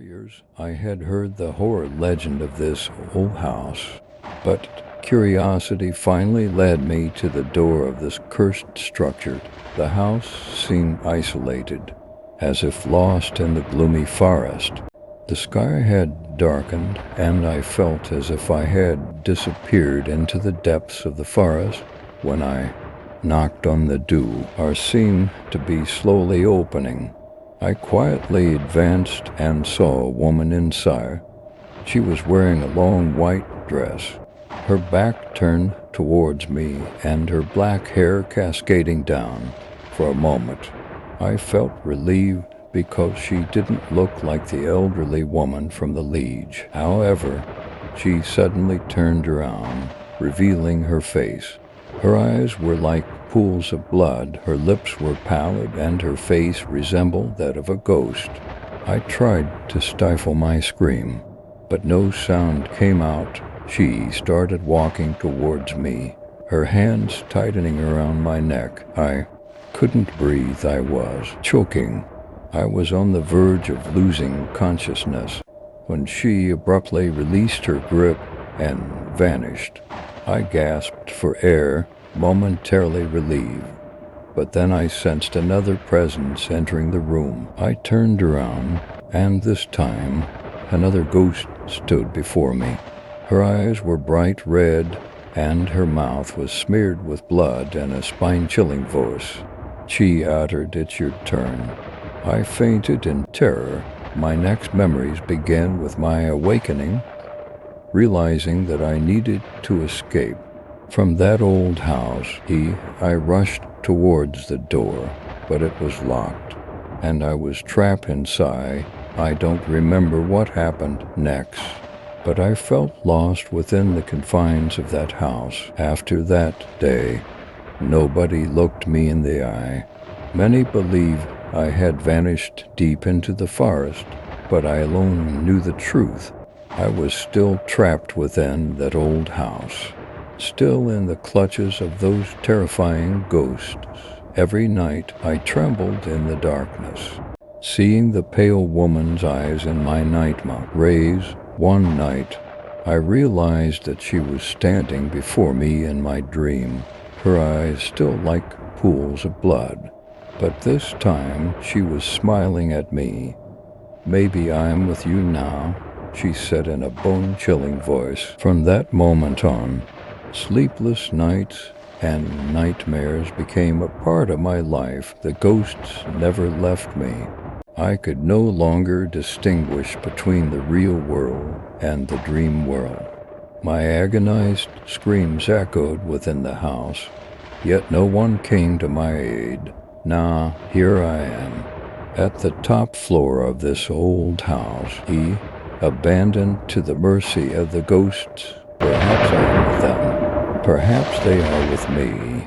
years, I had heard the horror legend of this old house, but curiosity finally led me to the door of this cursed structure. The house seemed isolated, as if lost in the gloomy forest. The sky had darkened, and I felt as if I had disappeared into the depths of the forest. When I knocked on the door, seemed to be slowly opening. I quietly advanced and saw a woman inside. She was wearing a long white dress, her back turned towards me and her black hair cascading down. For a moment, I felt relieved because she didn't look like the elderly woman from the Liege. However, she suddenly turned around, revealing her face. Her eyes were like pools of blood, her lips were pallid, and her face resembled that of a ghost. I tried to stifle my scream, but no sound came out. She started walking towards me, her hands tightening around my neck. I couldn't breathe. I was choking. I was on the verge of losing consciousness when she abruptly released her grip and vanished. I gasped for air, momentarily relieved, but then I sensed another presence entering the room. I turned around, and this time, another ghost stood before me. Her eyes were bright red, and her mouth was smeared with blood and a spine-chilling voice. She uttered, "It's your turn." I fainted in terror. My next memories began with my awakening, realizing that I needed to escape from that old house. I rushed towards the door, but it was locked, and I was trapped inside. I don't remember what happened next, but I felt lost within the confines of that house. After that day, nobody looked me in the eye. Many believe I had vanished deep into the forest, but I alone knew the truth. I was still trapped within that old house, still in the clutches of those terrifying ghosts. Every night I trembled in the darkness, seeing the pale woman's eyes in my nightmare rays. One night, I realized that she was standing before me in my dream, her eyes still like pools of blood. But this time she was smiling at me. "Maybe I'm with you now," she said in a bone-chilling voice. From that moment on, sleepless nights and nightmares became a part of my life. The ghosts never left me. I could no longer distinguish between the real world and the dream world. My agonized screams echoed within the house, yet no one came to my aid. Now, here I am, at the top floor of this old house, abandoned to the mercy of the ghosts. Perhaps I am with them. Perhaps they are with me.